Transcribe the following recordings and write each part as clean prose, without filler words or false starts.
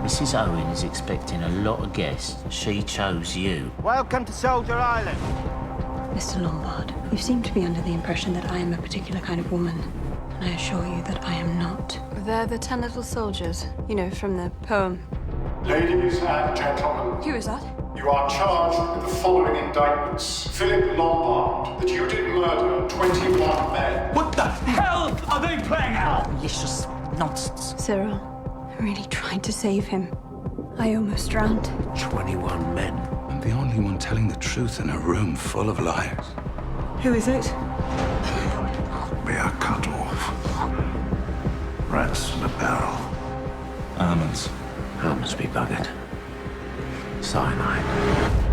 Mrs. Owen is expecting a lot of guests. She chose you. Welcome to Soldier Island. Mr. Lombard, you seem to be under the impression that I am a particular kind of woman. And I assure you that I am not. They're the 10 little soldiers, you know, from the poem. Ladies and gentlemen, Who is that? you are charged with the following indictments. Philip Lombard, that you did murder 21 men. What the hell are they playing at? Malicious nonsense. Cyril, I really tried to save him. I almost drowned. 21 men. I'm the only one telling the truth in a room full of liars. Who is it? We are cut off. Rats in a barrel. Almonds. Almonds be buggered. Cyanide.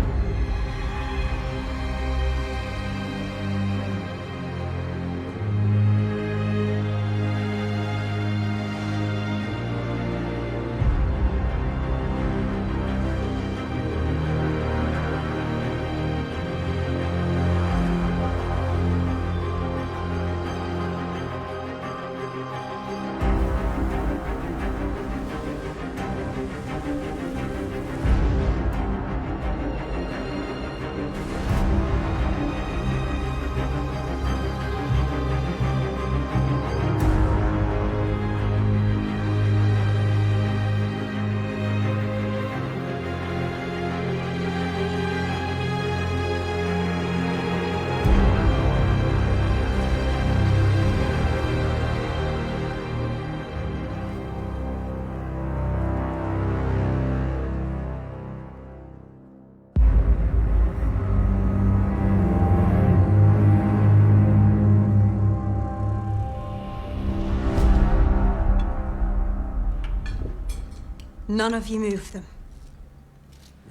None of you moved them.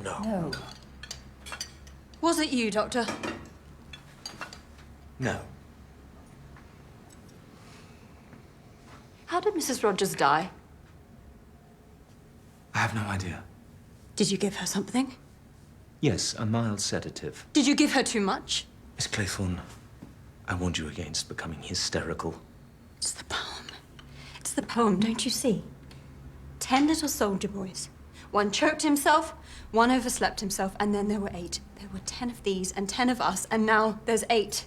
No. Was it you, Doctor? No. How did Mrs. Rogers die? I have no idea. Did you give her something? Yes, a mild sedative. Did you give her too much? Miss Claythorne, I warned you against becoming hysterical. It's the poem. It's the poem, don't you see? 10 little soldier boys. One choked himself, one overslept himself, and then there were 8. There were 10 of these and 10 of us, and now there's 8.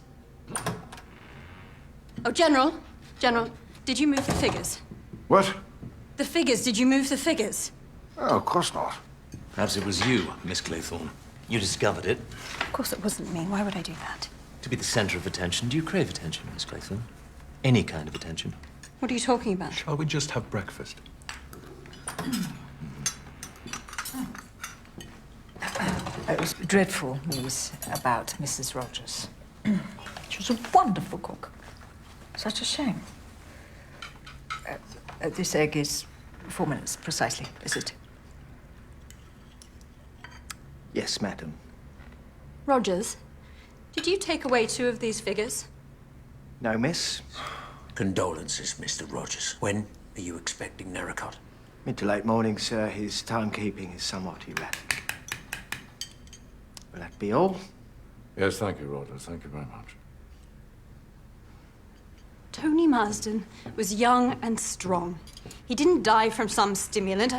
Oh, General, did you move the figures? What? The figures, did you move the figures? Oh, of course not. Perhaps it was you, Miss Claythorne. You discovered it. Of course it wasn't me. Why would I do that? To be the center of attention. Do you crave attention, Miss Claythorne? Any kind of attention? What are you talking about? Shall we just have breakfast? It was dreadful news about Mrs. Rogers. She was a wonderful cook. Such a shame. This egg is 4 minutes precisely, is it? Yes, madam. Rogers, did you take away 2 of these figures? No, miss. Condolences, Mr. Rogers. When are you expecting Narracott? Mid to late morning, sir. His timekeeping is somewhat erratic. Will that be all? Yes, thank you, Rogers. Thank you very much. Tony Marsden was young and strong. He didn't die from some stimulant.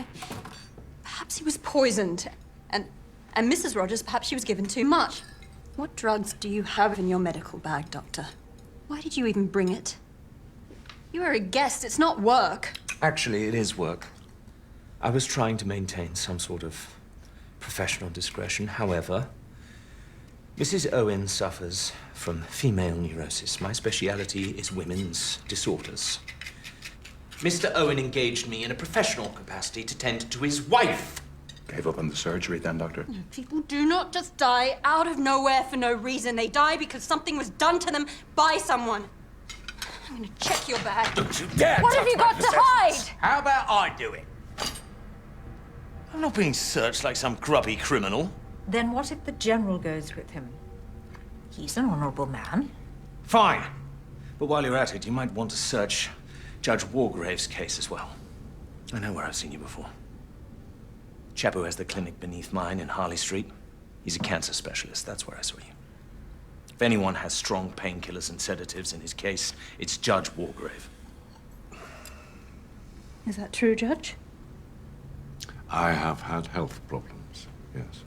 Perhaps he was poisoned. And Mrs. Rogers, perhaps she was given too much. What drugs do you have in your medical bag, Doctor? Why did you even bring it? You are a guest. It's not work. Actually, it is work. I was trying to maintain some sort of professional discretion. However, Mrs. Owen suffers from female neurosis. My speciality is women's disorders. Mr. Owen engaged me in a professional capacity to tend to his wife. Gave up on the surgery then, Doctor? People do not just die out of nowhere for no reason. They die because something was done to them by someone. I'm gonna check your bag. Don't you dare! What have you got to hide? How about I do it? I'm not being searched like some grubby criminal. Then what if the General goes with him? He's an honorable man. Fine. But while you're at it, you might want to search Judge Wargrave's case as well. I know where I've seen you before. Chap who has the clinic beneath mine in Harley Street. He's a cancer specialist. That's where I saw you. If anyone has strong painkillers and sedatives in his case, it's Judge Wargrave. Is that true, Judge? I have had health problems, yes.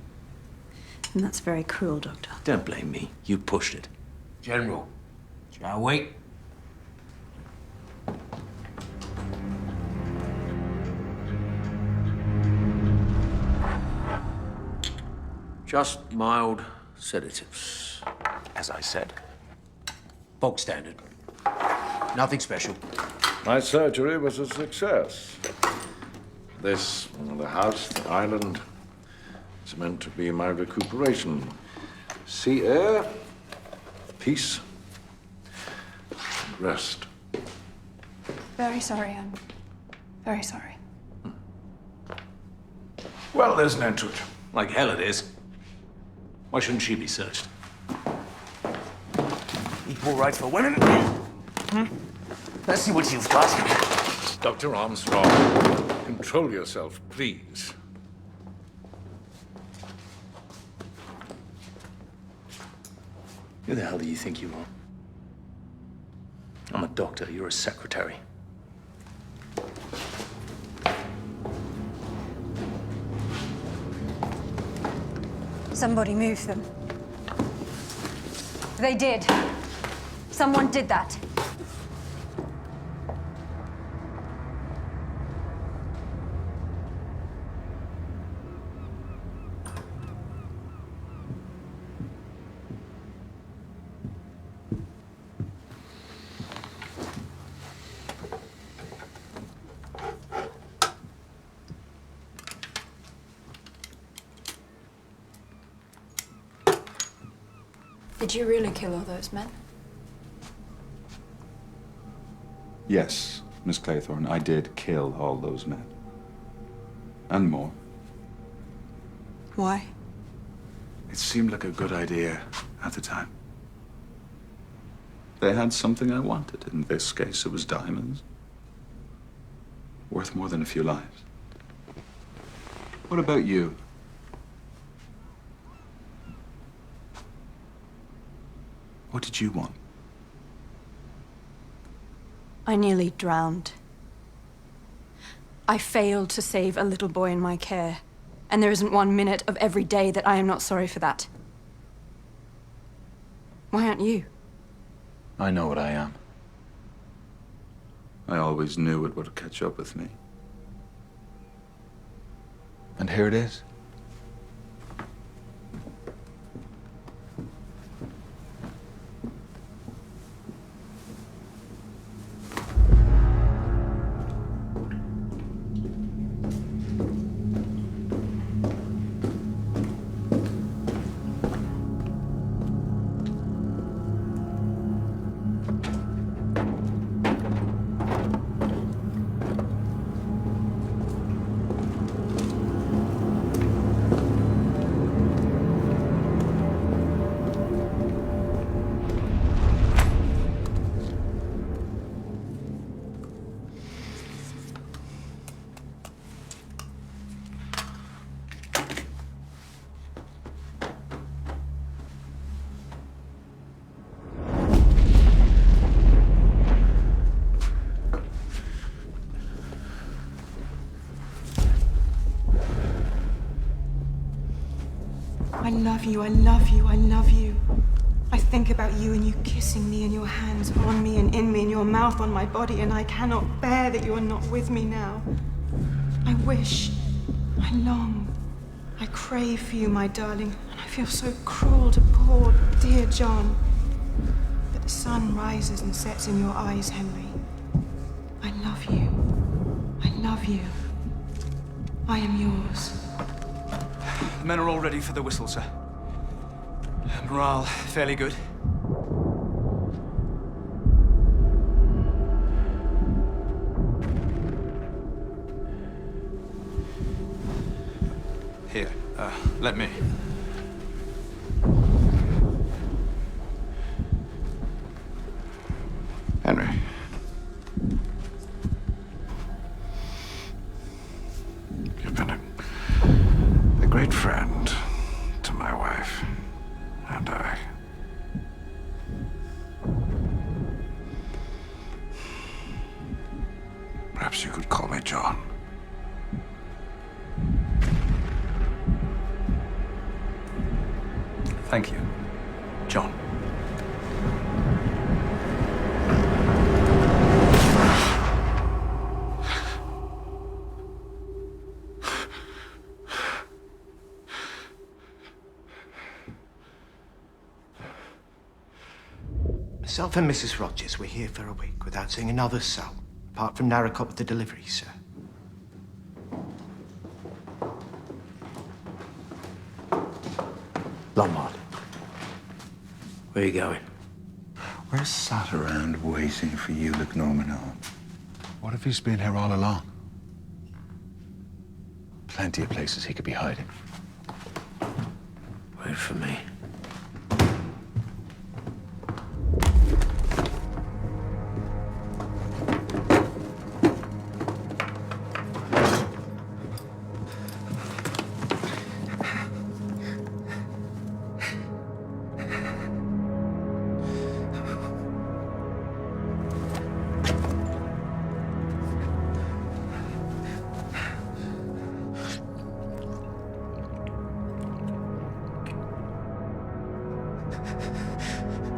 And that's very cruel, Doctor. Don't blame me. You pushed it. General, shall we? Just mild sedatives. As I said. Bog standard. Nothing special. My surgery was a success. This, the house, the island, is meant to be my recuperation. Sea air, peace, and rest. Very sorry, I'm very sorry. Well, there's an end to it. Like hell it is. Why shouldn't she be searched? Equal rights for women? Let's see what you've got. Dr. Armstrong, control yourself, please. Who the hell do you think you are? I'm a doctor. You're a secretary. Somebody moved them. They did. Someone did that. Did you really kill all those men? Yes, Miss Claythorne, I did kill all those men. And more. Why? It seemed like a good idea at the time. They had something I wanted. In this case, it was diamonds. Worth more than a few lives. What about you? What did you want? I nearly drowned. I failed to save a little boy in my care, and there isn't 1 minute of every day that I am not sorry for that. Why aren't you? I know what I am. I always knew it would catch up with me. And here it is. I love you, I love you, I love you. I think about you and you kissing me and your hands on me and in me and your mouth on my body, and I cannot bear that you are not with me now. I wish, I long, I crave for you, my darling, and I feel so cruel to poor, dear John. But the sun rises and sets in your eyes, Henry. I love you. I love you. I am yours. The men are all ready for the whistle, sir. Morale fairly good. Here, let me. Henry. You've been a great friend to my wife and I. Perhaps you could call me John. Thank you, John. Myself and Mrs. Rogers were here for a week without seeing another soul, apart from Narracott with the delivery, sir. Lombard. Where are you going? We're sat around waiting for you, Normanor. What if he's been here all along? Plenty of places he could be hiding. Wait for me.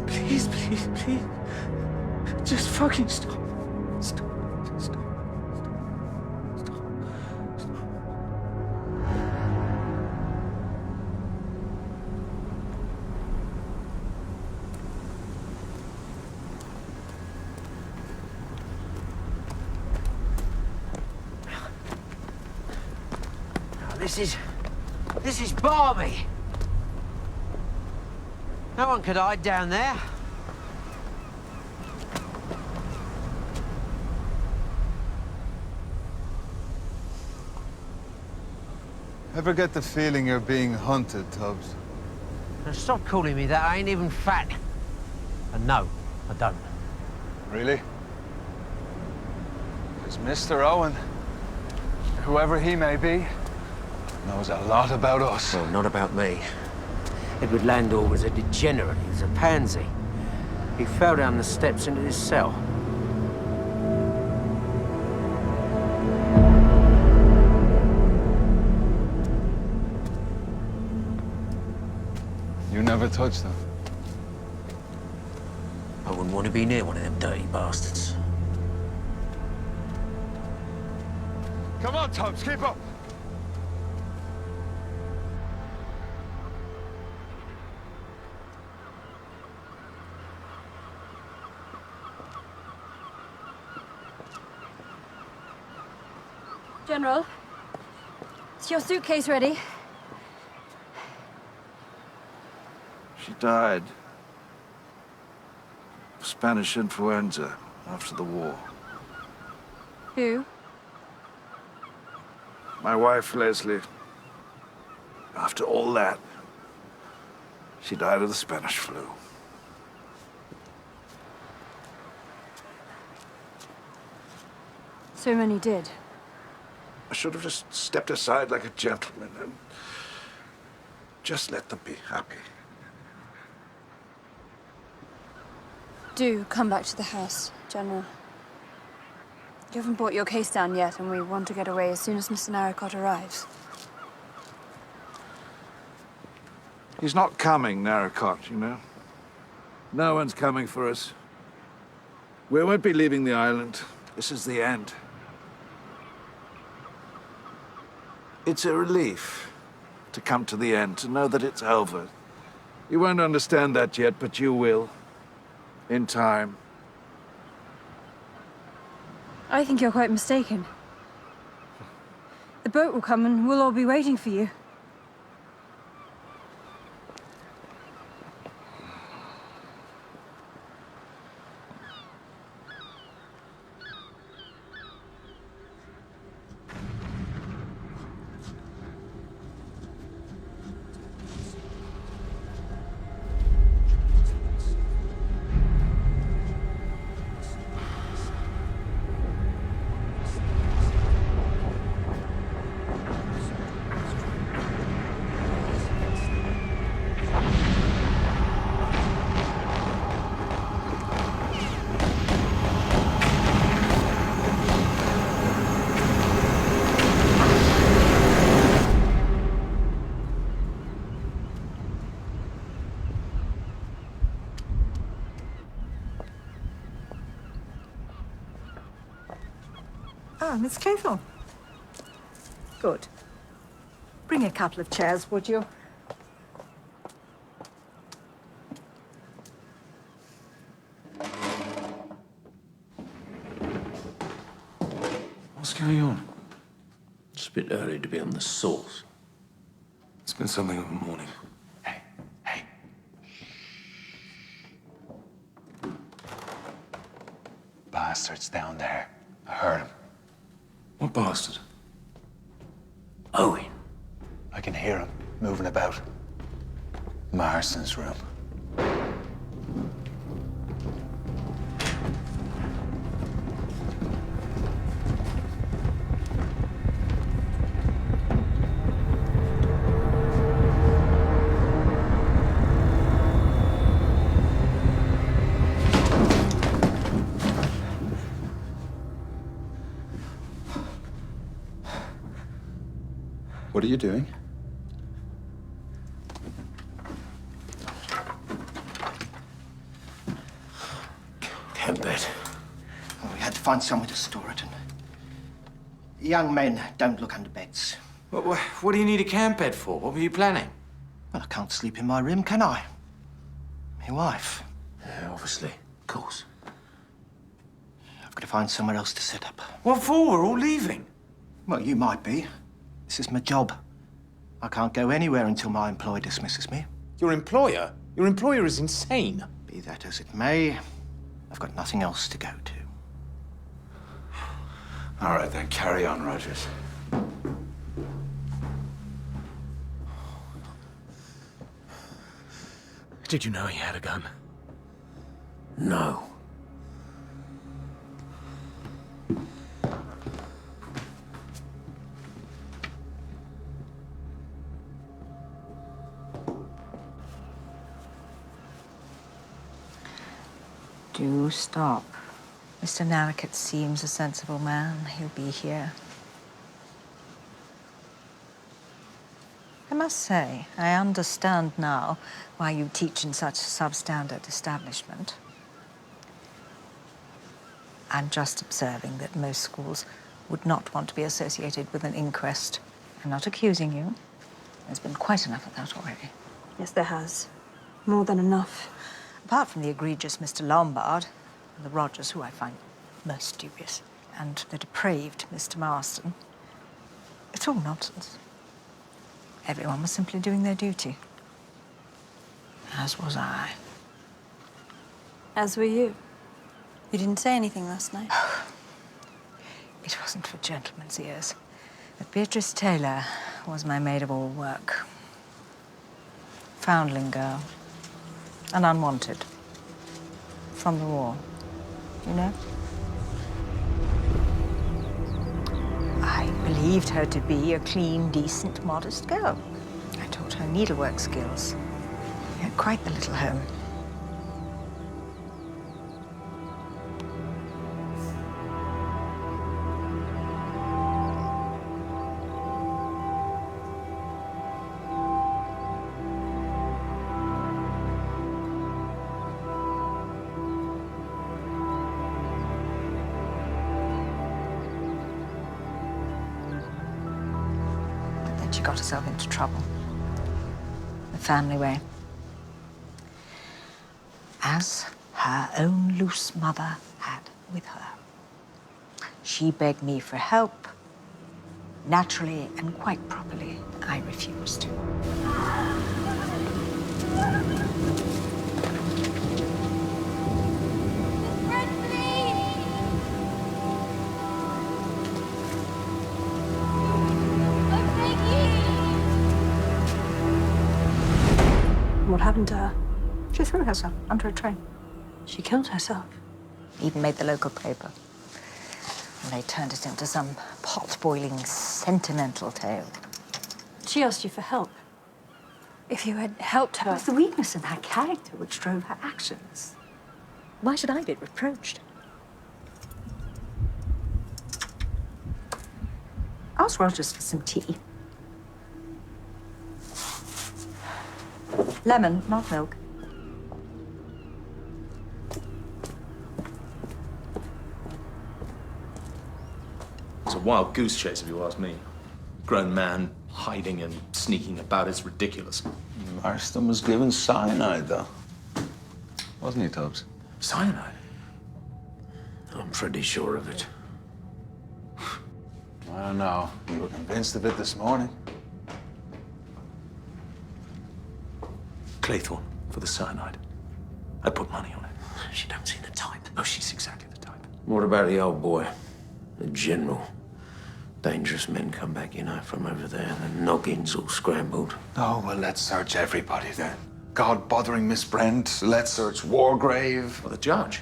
Please, please, please. Just fucking stop. Stop. Stop. This is Barbie. No one could hide down there. Ever get the feeling you're being hunted, Tubbs? Now stop calling me that. I ain't even fat. And no, I don't. Really? Because Mr. Owen, whoever he may be, knows a lot about us. Well, not about me. Edward Landor was a degenerate. He was a pansy. He fell down the steps into his cell. You never touched them? I wouldn't want to be near one of them dirty bastards. Come on, Tubbs, keep up! General, is your suitcase ready? She died of Spanish influenza after the war. Who? My wife, Leslie. After all that, she died of the Spanish flu. So many did. I should have just stepped aside like a gentleman and just let them be happy. Do come back to the house, General. You haven't brought your case down yet, and we want to get away as soon as Mr. Narracott arrives. He's not coming, Narracott, you know. No one's coming for us. We won't be leaving the island. This is the end. It's a relief to come to the end, to know that it's over. You won't understand that yet, but you will. In time. I think you're quite mistaken. The boat will come and we'll all be waiting for you. Ah, Miss Claythorne. Good. Bring a couple of chairs, would you? What's going on? It's a bit early to be on the sauce. It's been something of a morning. Bastard's down there. I heard him. What bastard? Owen. I can hear him moving about. Marston's room. What are you doing? Camp bed. Oh, we had to find somewhere to store it. And young men don't look under beds. What do you need a camp bed for? What were you planning? Well, I can't sleep in my room, can I? My wife. Yeah, obviously. Of course. I've got to find somewhere else to set up. What for? We're all leaving. Well, you might be. This is my job. I can't go anywhere until my employer dismisses me. Your employer? Your employer is insane. Be that as it may, I've got nothing else to go to. All right, then carry on, Rogers. Did you know he had a gun? No. Do stop. Mr. Narracott seems a sensible man. He'll be here. I must say, I understand now why you teach in such a substandard establishment. I'm just observing that most schools would not want to be associated with an inquest. I'm not accusing you. There's been quite enough of that already. Yes, there has. More than enough. Apart from the egregious Mr. Lombard, and the Rogers, who I find most dubious, and the depraved Mr. Marston, it's all nonsense. Everyone was simply doing their duty. As was I. As were you. You didn't say anything last night. It wasn't for gentlemen's ears. But Beatrice Taylor was my maid of all work. Foundling girl. And unwanted. From the war. You know? I believed her to be a clean, decent, modest girl. I taught her needlework skills. We had quite the little home. She got herself into trouble. The family way. As her own loose mother had with her. She begged me for help. Naturally and quite properly, I refused. What happened to her? She threw herself under a train. She killed herself. Even made the local paper. And they turned it into some pot-boiling, sentimental tale. She asked you for help. If you had helped her... It was the weakness in her character which drove her actions. Why should I be reproached? Ask Rogers for some tea. Lemon, not milk. wild goose chase, if you ask me. Grown man hiding and sneaking about, it's ridiculous. Marston was given cyanide, though. Wasn't he, Tubbs? Cyanide? I'm pretty sure of it. I don't know. You were convinced of it this morning. Claythorne for the cyanide. I put money on it. She don't seem the type. Oh, she's exactly the type. What about the old boy? The general? Dangerous men come back, you know, from over there. The noggins all scrambled. Oh, well, let's search everybody then. God bothering Miss Brent. Let's search Wargrave. Well, the judge.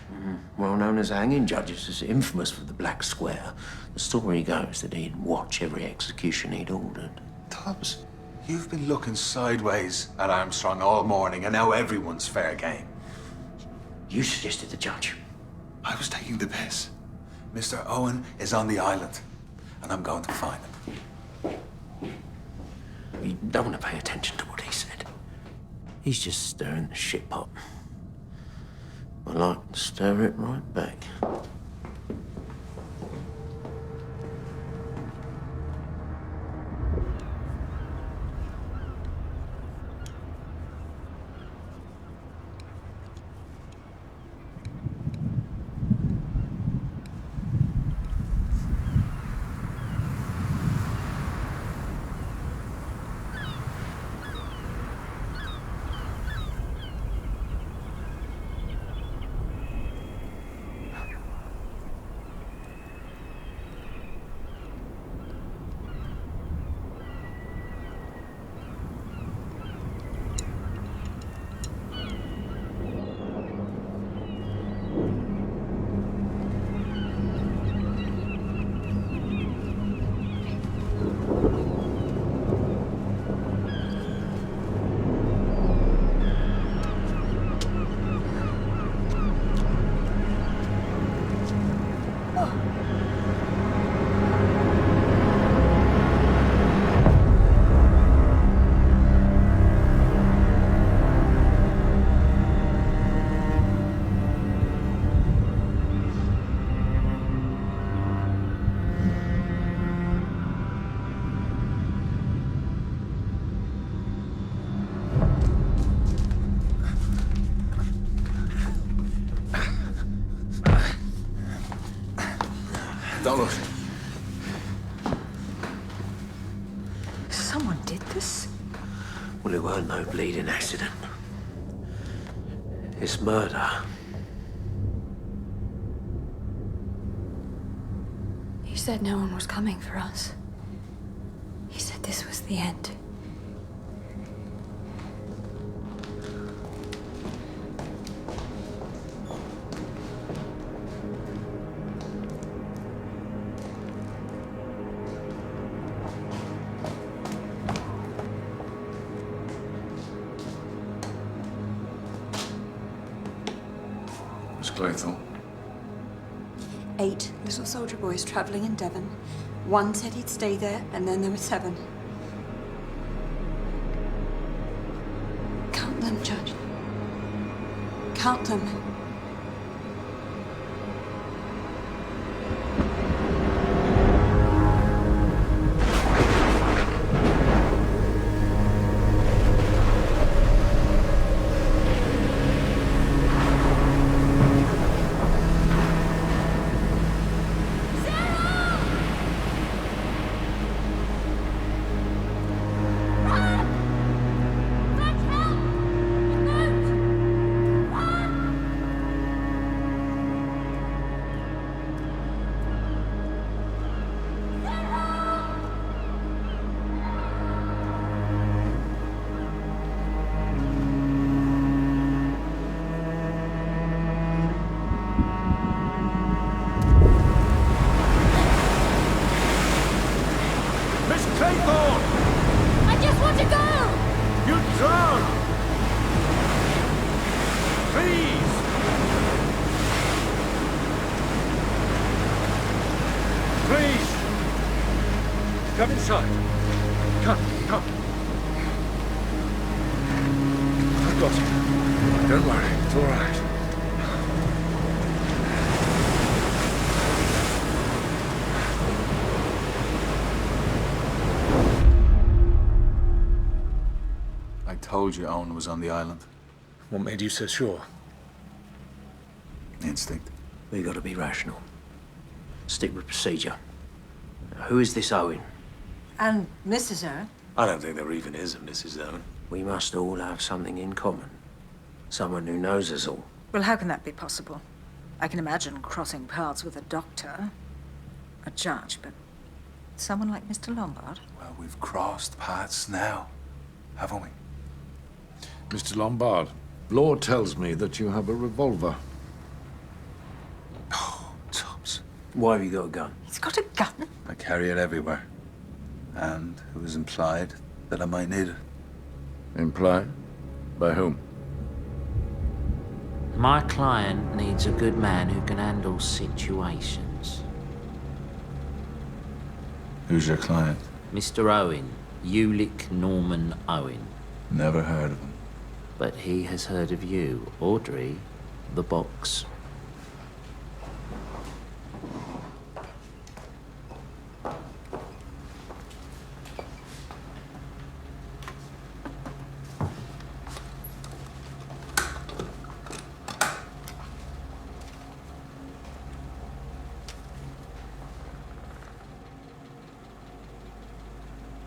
Well known as hanging judges, is infamous for the Black Square. The story goes that he'd watch every execution he'd ordered. Tubbs, you've been looking sideways at Armstrong all morning, and now everyone's fair game. You suggested the judge. I was taking the piss. Mr. Owen is on the island, and I'm going to find him. You don't want to pay attention to what he said. He's just stirring the shit pot. I like to stir it right back. Don't look. Someone did this? Well, it weren't no bleeding accident. It's murder. He said no one was coming for us. He said this was the end. Miss Claythorne. 8 little soldier boys traveling in Devon. One said he'd stay there, and then there were 7. Count them, Judge. Count them. I just want to go! You drown! Please! Please! Come inside. Come. I've got you. Don't worry, it's all right. told you Owen was on the island? What made you so sure? Instinct. We gotta be rational. Stick with procedure. Now, who is this Owen? And Mrs. Owen? I don't think there even is a Mrs. Owen. We must all have something in common. Someone who knows us all. Well, how can that be possible? I can imagine crossing paths with a doctor, a judge, but someone like Mr. Lombard? Well, we've crossed paths now, haven't we? Mr. Lombard, law tells me that you have a revolver. Oh, Tubbs. Why have you got a gun? He's got a gun? I carry it everywhere. And it was implied that I might need it. Implied? By whom? My client needs a good man who can handle situations. Who's your client? Mr. Owen. Ulick Norman Owen. Never heard of him. But he has heard of you, Audrey, the box.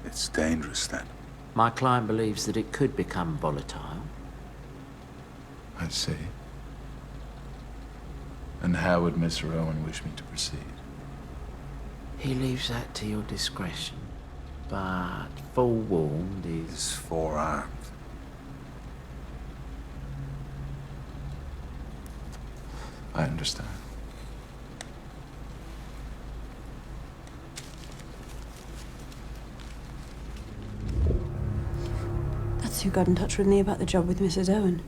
It's dangerous, then. My client believes that it could become volatile. I see. And how would Mr. Owen wish me to proceed? He leaves that to your discretion. But forewarned is forearmed. I understand. That's who got in touch with me about the job with Mrs. Owen.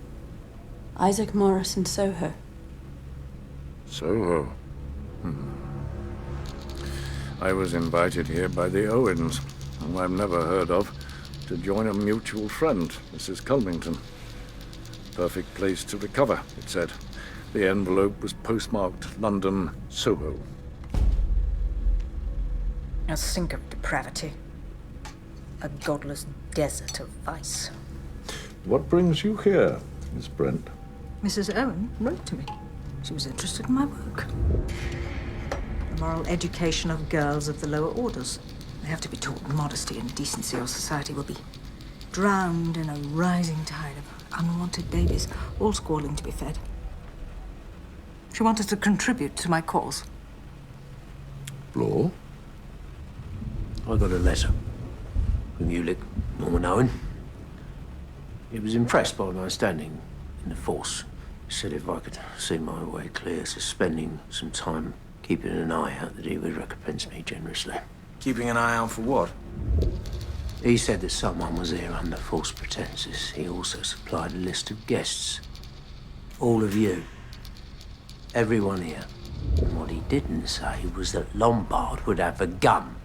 Isaac Morris in Soho. Soho. I was invited here by the Owens, whom I've never heard of, to join a mutual friend, Mrs. Culmington. Perfect place to recover, it said. The envelope was postmarked London, Soho. A sink of depravity. A godless desert of vice. What brings you here, Miss Brent? Mrs. Owen wrote to me. She was interested in my work. The moral education of girls of the lower orders. They have to be taught modesty and decency, or society will be drowned in a rising tide of unwanted babies, all squalling to be fed. She wanted to contribute to my cause. Law? I got a letter from Ulick Norman Owen. He was impressed by my standing in the force. He said if I could see my way clear to spending some time keeping an eye out, that he would recompense me generously. Keeping an eye out for what? He said that someone was here under false pretenses. He also supplied a list of guests. All of you. Everyone here. And what he didn't say was that Lombard would have a gun.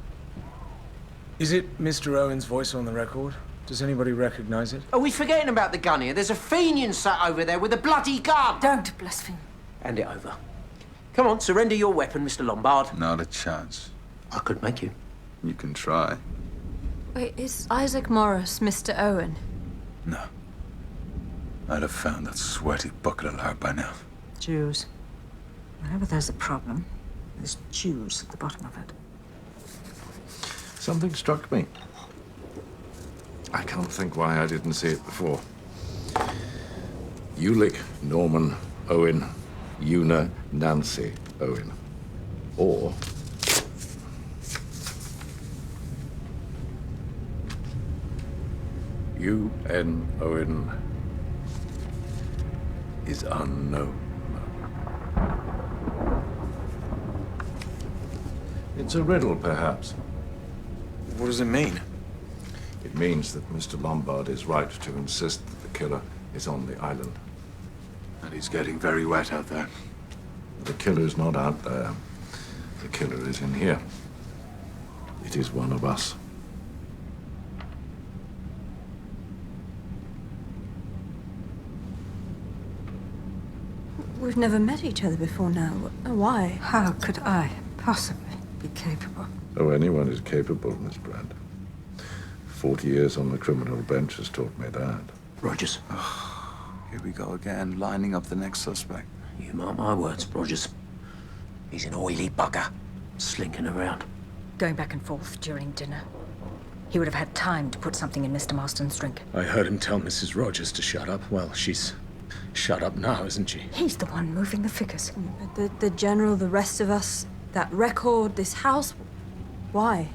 Is it Mr. Owen's voice on the record? Does anybody recognize it? Are we forgetting about the gun here? There's a Fenian sat over there with a bloody gun! Don't blaspheme. Hand it over. Come on, surrender your weapon, Mr. Lombard. Not a chance. I could make you. You can try. Wait, is Isaac Morris Mr. Owen? No. I'd have found that sweaty bucket of lard by now. Jews. Whenever there's a problem, there's Jews at the bottom of it. Something struck me. I can't think why I didn't see it before. Ulick Norman Owen, Una Nancy Owen. Or U.N. Owen is unknown. It's a riddle, perhaps. What does it mean? It means that Mr. Lombard is right to insist that the killer is on the island. And he's getting very wet out there. The killer's not out there. The killer is in here. It is one of us. We've never met each other before now. Why? How could I possibly be capable? Oh, anyone is capable, Miss Brand. 40 years on the criminal bench has taught me that. Rogers. Here we go again, lining up the next suspect. You mark my words, Rogers. He's an oily bugger, slinking around. Going back and forth during dinner. He would have had time to put something in Mr. Marston's drink. I heard him tell Mrs. Rogers to shut up. Well, she's shut up now, isn't she? He's the one moving the figures. The general, the rest of us, that record, this house. Why?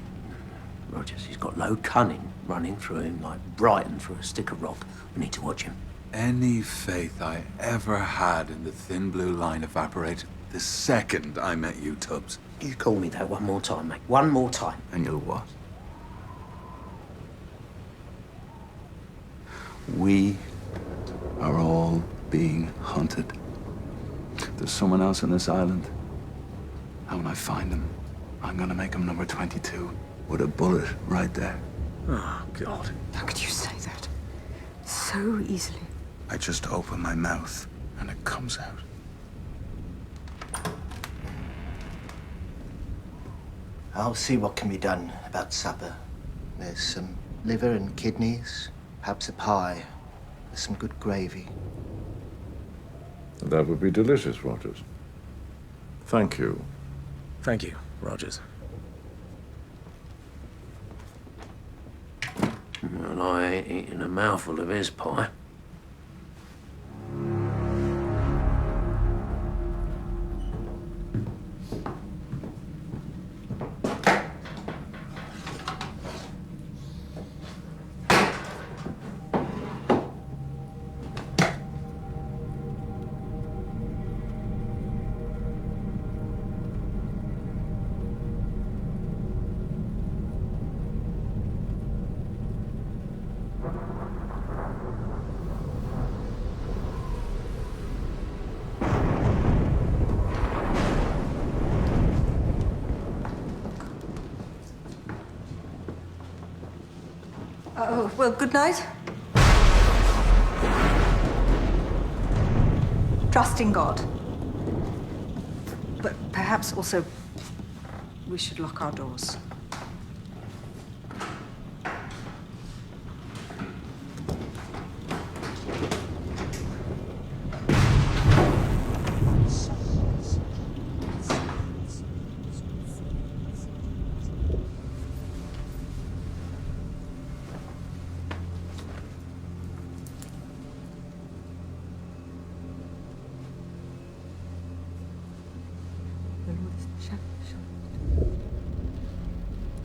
Rogers, he's got low cunning running through him like Brighton through a stick of rock. We need to watch him. Any faith I ever had in the thin blue line evaporated the second I met you, Tubbs. You call me that one more time, mate. One more time. And you'll what? We are all being hunted. There's someone else on this island. And when I find him, I'm gonna make him number 22 with a bullet right there. Oh, God. How could you say that? So easily. I just open my mouth and it comes out. I'll see what can be done about supper. There's some liver and kidneys, perhaps a pie, with some good gravy. That would be delicious, Rogers. Thank you. Thank you, Rogers. Well, I ain't eating a mouthful of his pie. Oh, well, good night. Trust in God. But perhaps also we should lock our doors.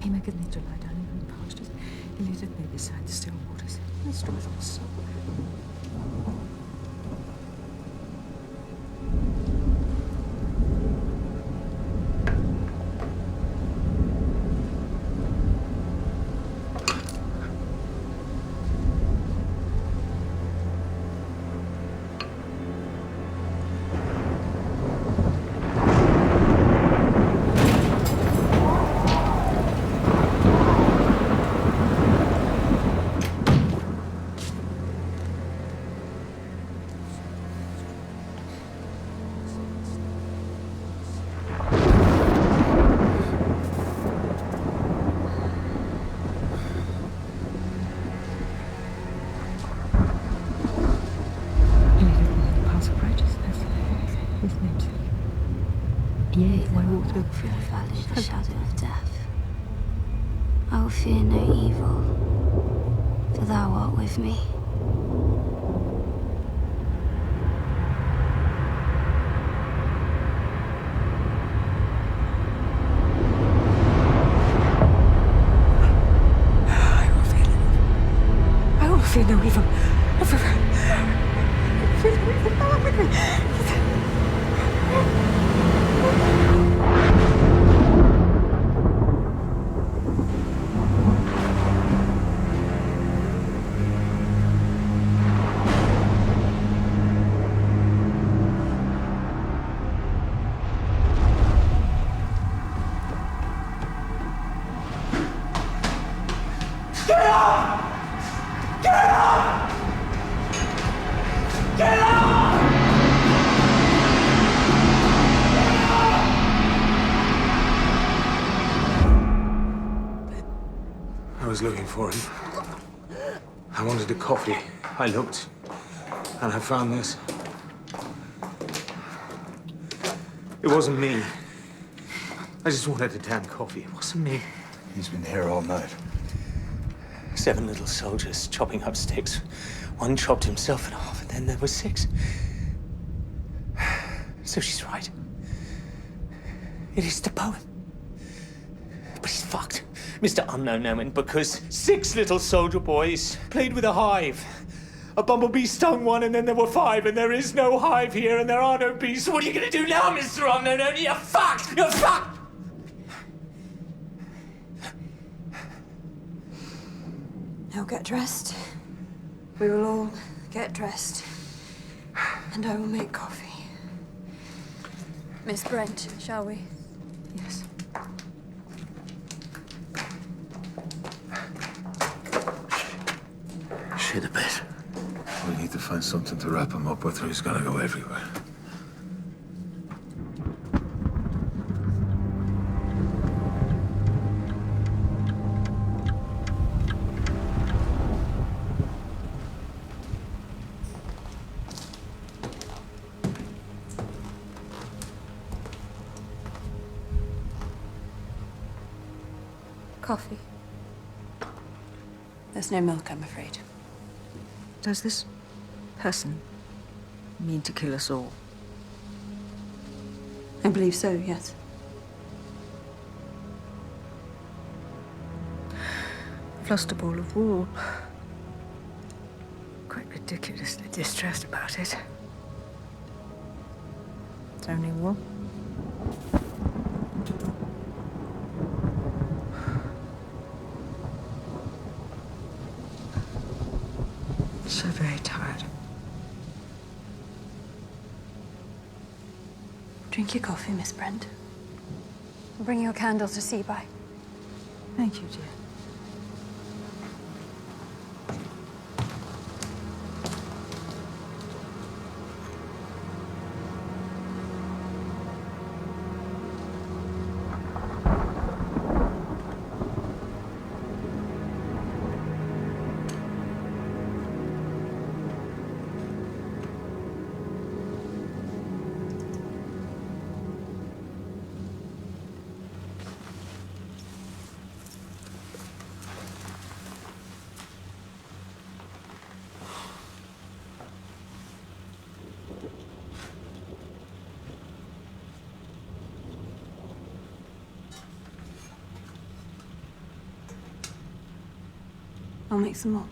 He maketh me to lie down in green pastures. He leadeth me beside the still waters. He restoreth my soul. Yea, though I walk through the valley of the shadow of death, I will fear no evil, for thou art with me. I will fear no evil. I will fear no evil. Thou art with me. Get up! Get up! Get up! I was looking for him. I wanted a coffee. I looked, and I found this. It wasn't me. I just wanted a damn coffee. It wasn't me. He's been here all night. 7 little soldiers chopping up sticks. One chopped himself in half, and then there were 6. So she's right. It is the poem. But he's fucked, Mr. Unknown Owen, because 6 little soldier boys played with a hive. A bumblebee stung one, and then there were 5, and there is no hive here, and there are no bees. So what are you gonna do now, Mr. Unknown Owen? You're fucked! You're fucked! Now get dressed. We will all get dressed. And I will make coffee. Miss Brent, shall we? Yes. Shit a bit. We need to find something to wrap him up with, or he's gonna go everywhere. Coffee. There's no milk, I'm afraid. Does this person mean to kill us all? I believe so, yes. I've lost a ball of wool. Quite ridiculously distressed about it. It's only wool. So very tired. Drink your coffee, Miss Brent. I'll bring you a candle to see by. Thank you, dear. I'll make some more.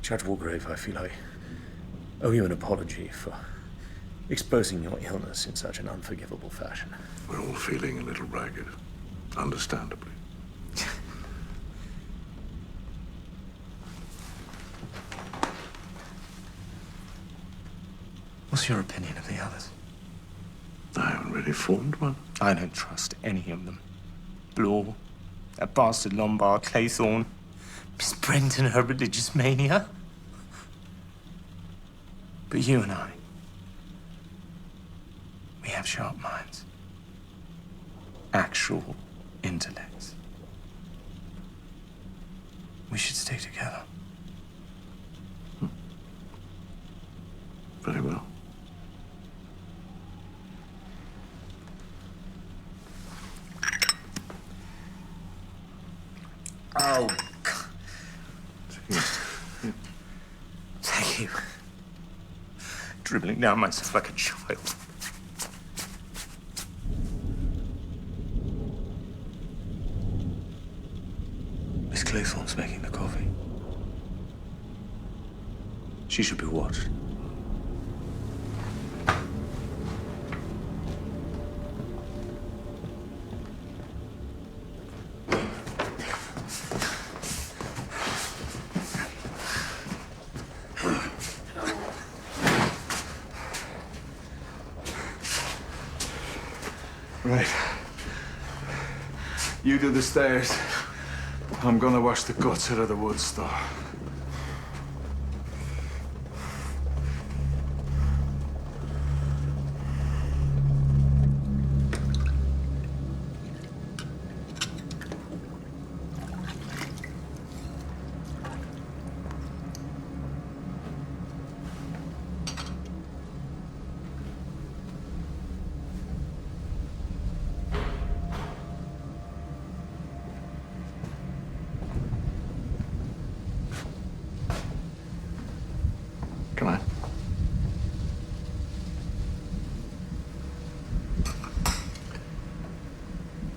Judge Walgrave, I feel I owe you an apology for exposing your illness in such an unforgivable fashion. We're all feeling a little ragged, understandably. What's your opinion of the others? I haven't really formed one. I don't trust any of them. Blore, that bastard Lombard, Claythorne, Miss Brent and her religious mania. But you and I, we have sharp minds. Actual intellects. We should stay together. Very well. Oh, thank you. Dribbling down myself like a child. Miss Claythorne's making the coffee. She should be watched. Right. You do the stairs. I'm gonna wash the guts out of the wood store. Come on.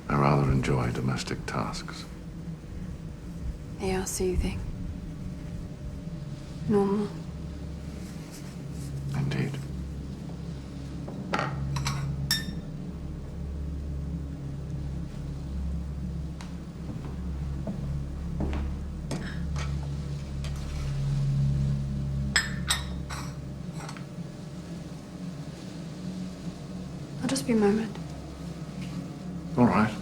I rather enjoy domestic tasks. They are soothing. Normal. Indeed. I'll just be a moment. All right.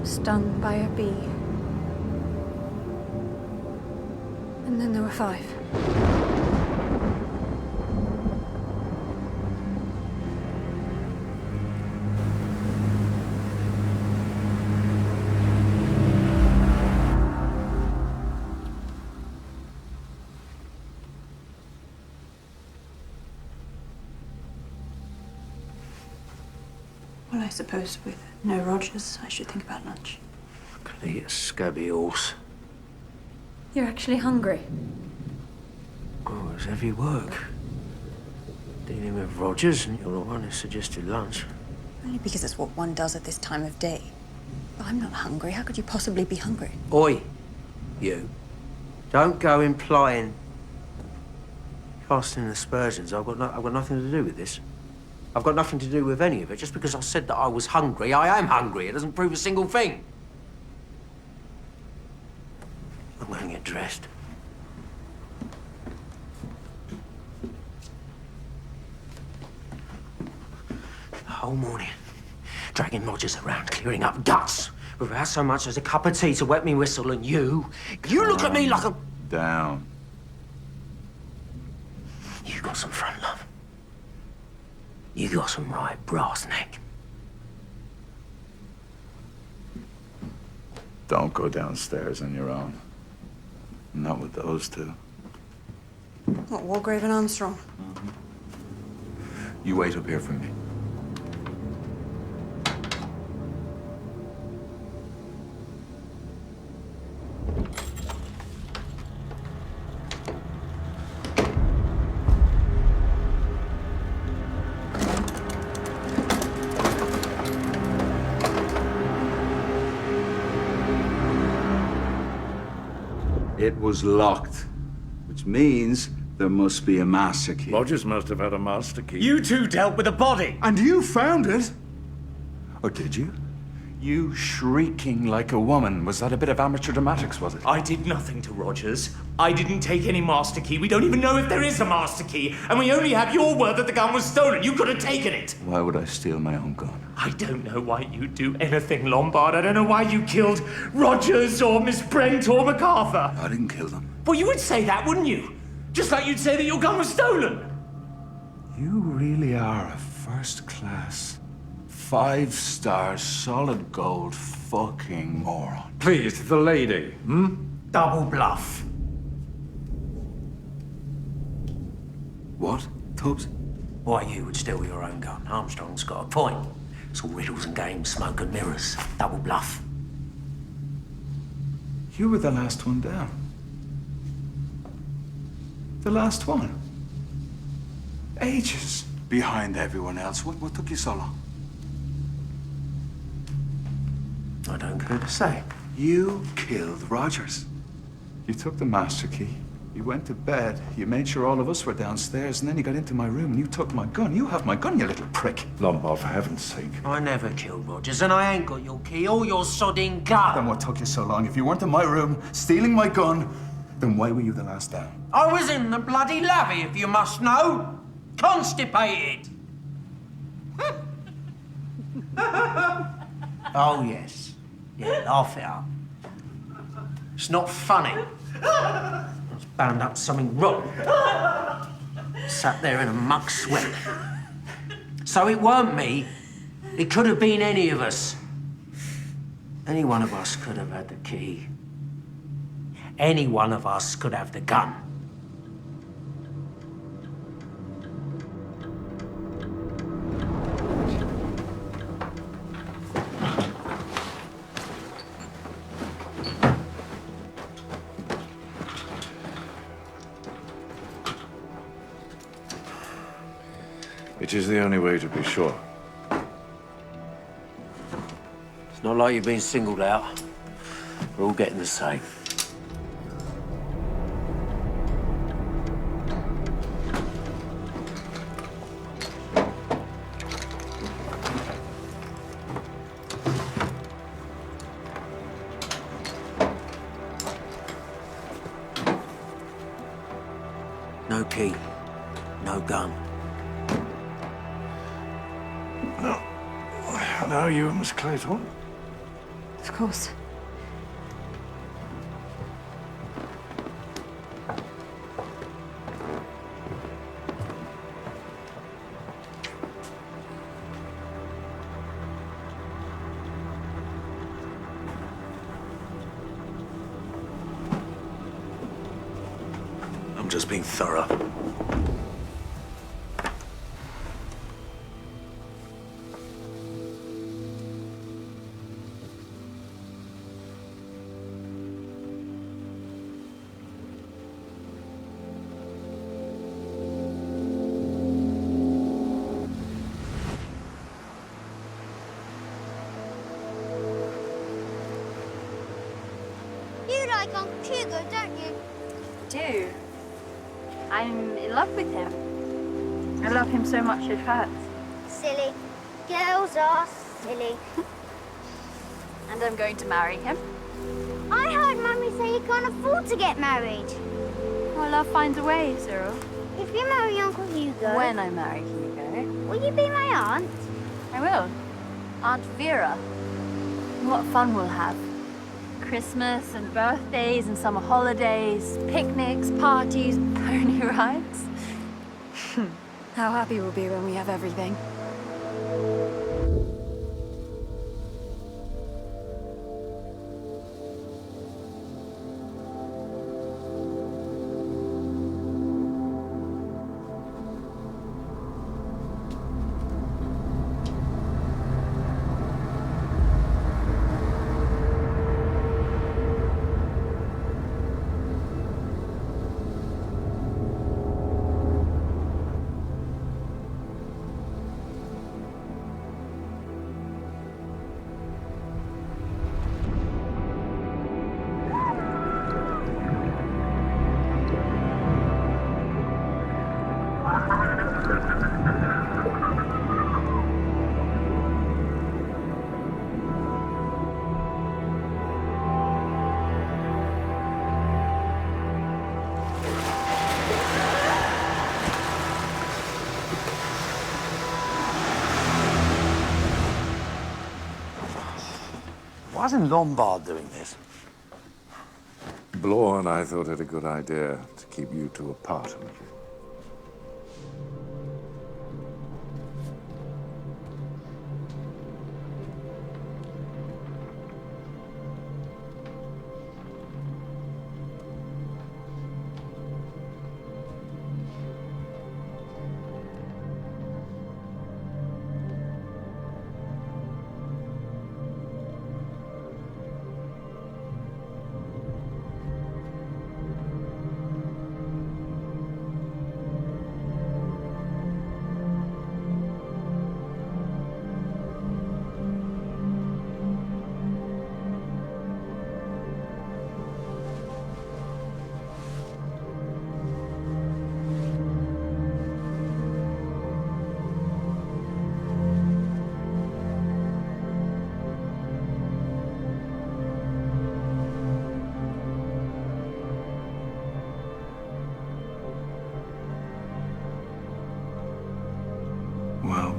Stung by a bee. And then there were 5. Well, I suppose with no Rogers, I should think about lunch. Could eat a scabby horse. You're actually hungry. Oh, it's heavy work. Dealing with Rogers, and you're the one who suggested lunch. Only because it's what one does at this time of day. But I'm not hungry. How could you possibly be hungry? Oi, you. Don't go implying, casting aspersions. I've got nothing to do with this. I've got nothing to do with any of it. Just because I said that I was hungry, I am hungry. It doesn't prove a single thing. I'm going to get dressed. The whole morning, dragging Rogers around, clearing up guts, without so much as a cup of tea to wet me whistle, and you look at me like a... Down. You got some front, love. You got some right brass neck. Don't go downstairs on your own. Not with those two. What, Walgrave and Armstrong? You wait up here for me. It was locked, which means there must be a master key. Rogers must have had a master key. You two dealt with the body. And you found it? Or did you? You shrieking like a woman. Was that a bit of amateur dramatics, was it? I did nothing to Rogers. I didn't take any master key. We don't even know if there is a master key. And we only have your word that the gun was stolen. You could have taken it. Why would I steal my own gun? I don't know why you'd do anything, Lombard. I don't know why you killed Rogers or Miss Brent or MacArthur. I didn't kill them. Well, you would say that, wouldn't you? Just like you'd say that your gun was stolen. You really are a first-class, 5-star, solid gold fucking moron. Please, the lady, Double bluff. What? Tubbs? Why you would steal your own gun? Armstrong's got a point. It's all riddles and games, smoke and mirrors. Double bluff. You were the last one down. The last one. Ages behind everyone else. What took you so long? I don't care to say. You killed Rogers. You took the master key. You went to bed. You made sure all of us were downstairs, and then you got into my room and you took my gun. You have my gun, you little prick. Lombard, for heaven's sake. I never killed Rogers, and I ain't got your key or your sodding gun. Then what took you so long? If you weren't in my room, stealing my gun, then why were you the last down? I was in the bloody lavvy, if you must know. Constipated. Oh, yes. Yeah, laugh it up. It's not funny. I was bound up something wrong. Sat there in a muck sweat. So it weren't me. It could have been any of us. Any one of us could have had the key. Any one of us could have the gun. It is the only way to be sure. It's not like you've been singled out. We're all getting the same. No key, no gun. Now you, Miss Claythorne. Of course. I'm just being thorough. You like Uncle Hugo, don't you? Do. I'm in love with him. I love him so much it hurts. Silly. Girls are silly. And I'm going to marry him. I heard Mummy say you can't afford to get married. Well, love finds a way, Cyril. If you marry Uncle Hugo... When I marry Hugo. Will you be my aunt? I will. Aunt Vera. What fun we'll have. Christmas and birthdays and summer holidays, picnics, parties, pony rides. How happy we'll be when we have everything. Why isn't Lombard doing this? Blore and I thought it a good idea to keep you two apart.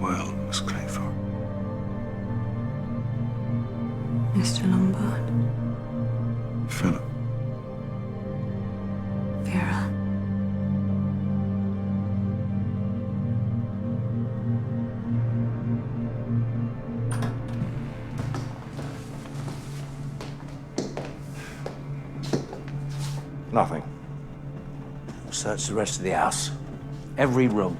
Well, Miss Claythorne. Mr. Lombard. Philip. Vera. Nothing. Search the rest of the house. Every room.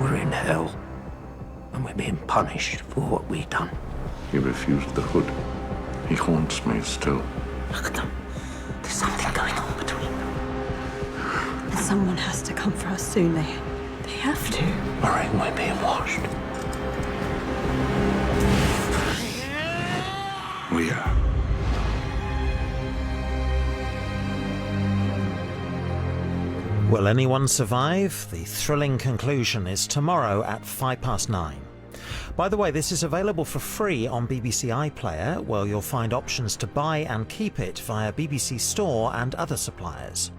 We're in hell, and we're being punished for what we've done. He refused the hood. He haunts me still. Look at them. There's something going on between them. And someone has to come for us soon. They have to. Maureen, we're being washed. We are. Will anyone survive? The thrilling conclusion is tomorrow at 9:05. By the way, this is available for free on BBC iPlayer, where you'll find options to buy and keep it via BBC Store and other suppliers.